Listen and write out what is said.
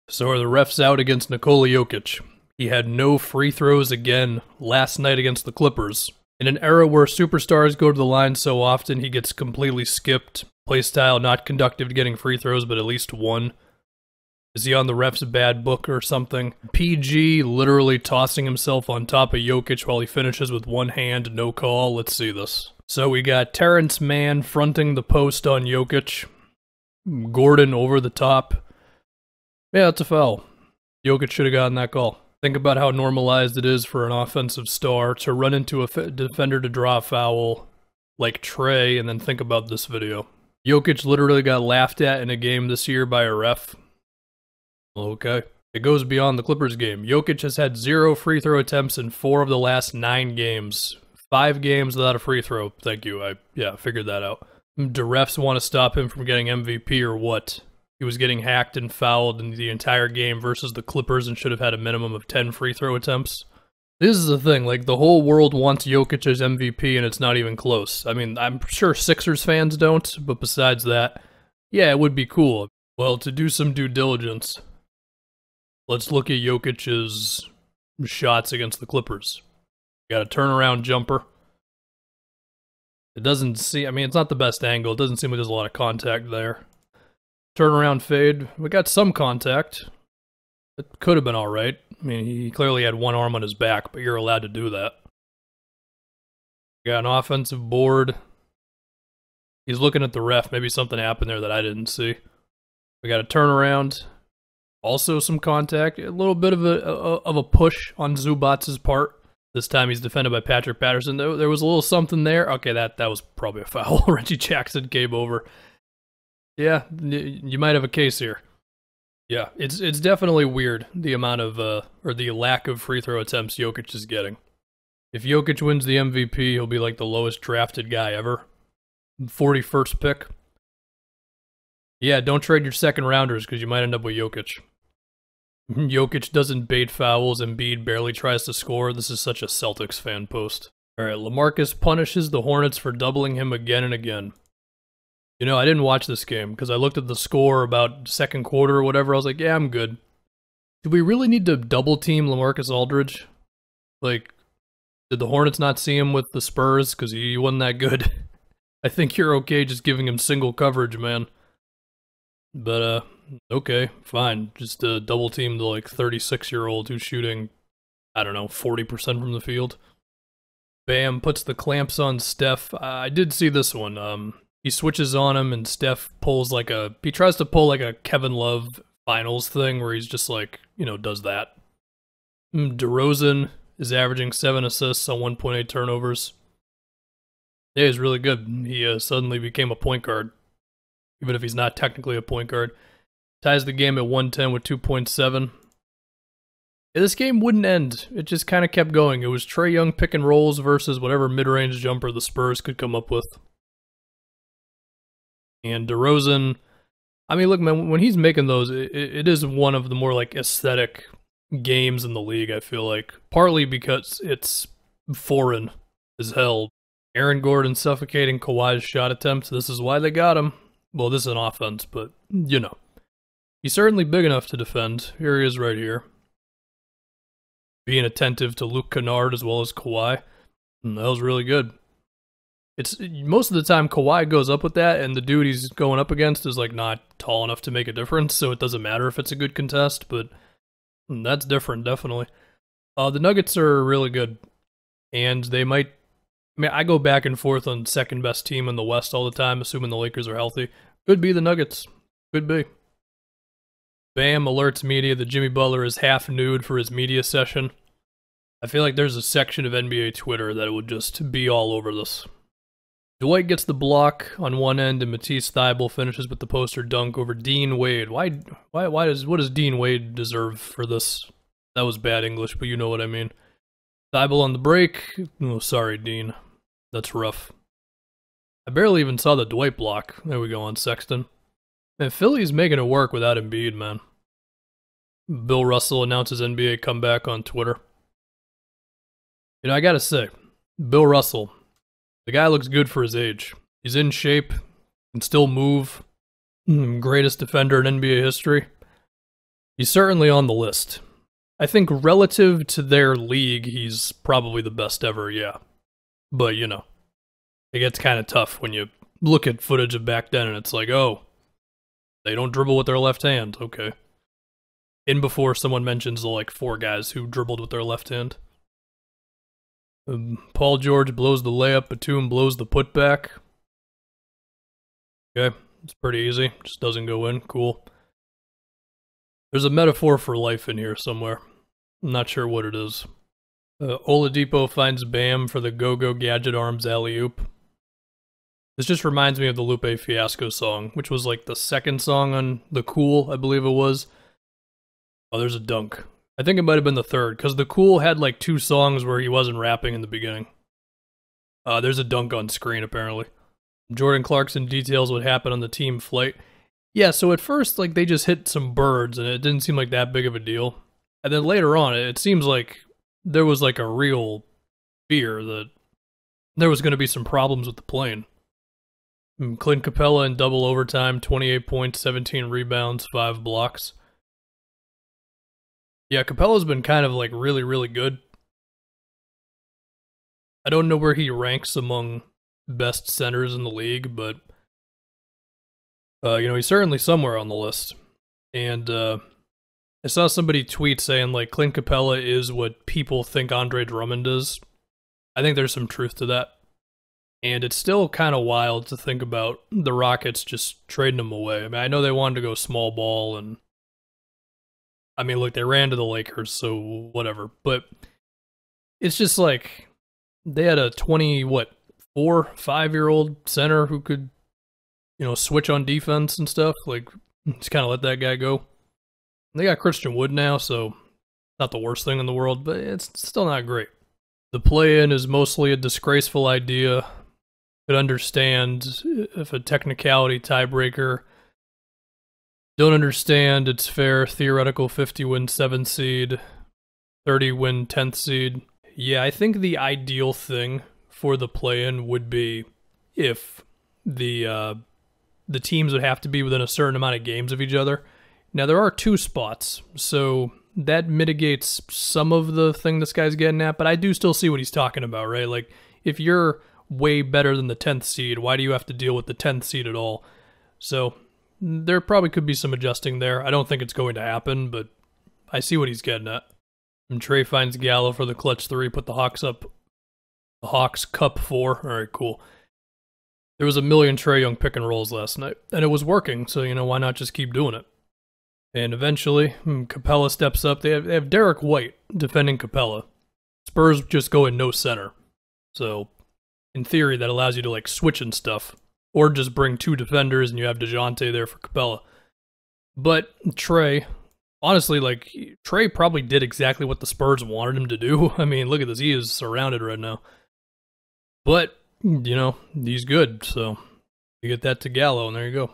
So are the refs out against Nikola Jokic? He had no free throws again last night against the Clippers. In an era where superstars go to the line so often, he gets completely skipped. Playstyle not conductive to getting free throws, but at least one. Is he on the ref's bad book or something? PG literally tossing himself on top of Jokic while he finishes with one hand, no call. Let's see this. So we got Terrence Mann fronting the post on Jokic. Gordon over the top. Yeah, it's a foul. Jokic should have gotten that call. Think about how normalized it is for an offensive star to run into a defender to draw a foul like Trey, and then think about this video. Jokic literally got laughed at in a game this year by a ref. Okay. It goes beyond the Clippers game. Jokic has had 0 free throw attempts in 4 of the last 9 games. 5 games without a free throw. Thank you. I figured that out. Do refs want to stop him from getting MVP or what? He was getting hacked and fouled in the entire game versus the Clippers and should have had a minimum of 10 free throw attempts. This is the thing, like, the whole world wants Jokic as MVP and it's not even close. I mean, I'm sure Sixers fans don't, but besides that, yeah, it would be cool. Well, to do some due diligence, let's look at Jokic's shots against the Clippers. Got a turnaround jumper. It doesn't seem, I mean, it's not the best angle. It doesn't seem like there's a lot of contact there. Turnaround fade. We got some contact. It could have been alright. I mean, he clearly had one arm on his back, but you're allowed to do that. Got an offensive board. He's looking at the ref. Maybe something happened there that I didn't see. We got a turnaround. Also some contact. A little bit of a push on Zubac's part. This time he's defended by Patrick Patterson. There was a little something there. Okay, that was probably a foul. Reggie Jackson came over. Yeah, you might have a case here. Yeah, it's definitely weird, the amount of, or the lack of free throw attempts Jokic is getting. If Jokic wins the MVP, he'll be like the lowest drafted guy ever. 41st pick. Yeah, don't trade your second rounders because you might end up with Jokic. Jokic doesn't bait fouls, Embiid barely tries to score. This is such a Celtics fan post. Alright, LaMarcus punishes the Hornets for doubling him again and again. You know, I didn't watch this game because I looked at the score about second quarter or whatever. I was like, yeah, I'm good. Do we really need to double team LaMarcus Aldridge? Like, did the Hornets not see him with the Spurs? Because he wasn't that good. I think you're okay just giving him single coverage, man. But, okay, fine. Just double team the, like, 36-year-old who's shooting, I don't know, 40% from the field. Bam, puts the clamps on Steph. I did see this one. He switches on him and Steph pulls like he tries to pull like a Kevin Love finals thing where he's just like, you know, does that. DeRozan is averaging 7 assists on 1.8 turnovers. Yeah, he's really good. He suddenly became a point guard, even if he's not technically a point guard. Ties the game at 110 with 2.7. Yeah, this game wouldn't end. It just kind of kept going. It was Trae Young pick and rolls versus whatever mid-range jumper the Spurs could come up with. And DeRozan, I mean, look, man, when he's making those, it is one of the more, like, aesthetic games in the league, I feel like. Partly because it's foreign as hell. Aaron Gordon suffocating Kawhi's shot attempts. This is why they got him. Well, this is an offense, but, you know. He's certainly big enough to defend. Here he is right here. Being attentive to Luke Kennard as well as Kawhi. And that was really good. It's most of the time Kawhi goes up with that, and the dude he's going up against is like not tall enough to make a difference, so it doesn't matter if it's a good contest, but that's different, definitely. The Nuggets are really good, and they might, I mean, I go back and forth on second best team in the West all the time, assuming the Lakers are healthy. Could be the Nuggets. Could be. Bam alerts media that Jimmy Butler is half nude for his media session. I feel like there's a section of NBA Twitter that would just be all over this. Dwight gets the block on one end, and Matisse Thybulle finishes with the poster dunk over Dean Wade. What does Dean Wade deserve for this? That was bad English, but you know what I mean. Thybulle on the break. Oh, sorry, Dean. That's rough. I barely even saw the Dwight block. There we go on Sexton. Man, Philly's making it work without Embiid, man. Bill Russell announces NBA comeback on Twitter. You know, I gotta say, Bill Russell, the guy looks good for his age. He's in shape, can still move. Greatest defender in NBA history. He's certainly on the list. I think relative to their league, he's probably the best ever, yeah. But, you know, it gets kind of tough when you look at footage of back then and it's like, oh, they don't dribble with their left hand. Okay. In before someone mentions the, like, 4 guys who dribbled with their left hand. Paul George blows the layup. Batum blows the putback. Okay. It's pretty easy. Just doesn't go in. Cool. There's a metaphor for life in here somewhere. I'm not sure what it is. Oladipo finds Bam for the Go-Go Gadget Arms alley-oop. This just reminds me of the Lupe Fiasco song, which was like the second song on The Cool, I believe it was. Oh, there's a dunk. I think it might have been the third, because The Cool had like 2 songs where he wasn't rapping in the beginning. There's a dunk on screen, apparently. Jordan Clarkson details what happened on the team flight. Yeah, so at first, like, they just hit some birds, and it didn't seem like that big of a deal. And then later on, it seems like there was, like, a real fear that there was going to be some problems with the plane. Clint Capella in double overtime, 28 points, 17 rebounds, 5 blocks. Yeah, Capella's been kind of, like, really, really good. I don't know where he ranks among best centers in the league, but you know, he's certainly somewhere on the list. And I saw somebody tweet saying, like, Clint Capella is what people think Andre Drummond is. I think there's some truth to that. And it's still kind of wild to think about the Rockets just trading him away. I mean, I know they wanted to go small ball, and I mean, look, they ran to the Lakers, so whatever. But it's just like they had a 5-year-old center who could, you know, switch on defense and stuff. Like, just kind of let that guy go. They got Christian Wood now, so not the worst thing in the world, but it's still not great. The play-in is mostly a disgraceful idea. Could understand if a technicality tiebreaker. Don't understand it's fair. Theoretical 50-win 7th seed, 30-win 10th seed. Yeah, I think the ideal thing for the play-in would be if the teams would have to be within a certain amount of games of each other. Now, there are 2 spots, so that mitigates some of the thing this guy's getting at, but I do still see what he's talking about, right? Like, if you're way better than the 10th seed, why do you have to deal with the 10th seed at all? So, there probably could be some adjusting there. I don't think it's going to happen, but I see what he's getting at. And Trey finds Gallo for the clutch 3, put the Hawks up. The Hawks Cup 4. All right, cool. There was a million Trae Young pick and rolls last night, and it was working, so, you know, why not just keep doing it? And eventually, Capella steps up. They have Derek White defending Capella. Spurs just go in no center. So, in theory, that allows you to, like, switch and stuff. Or just bring 2 defenders and you have DeJounte there for Capella. But Trae, honestly, like, Trae probably did exactly what the Spurs wanted him to do. I mean, look at this. He is surrounded right now. But, you know, he's good. So, you get that to Gallo, and there you go.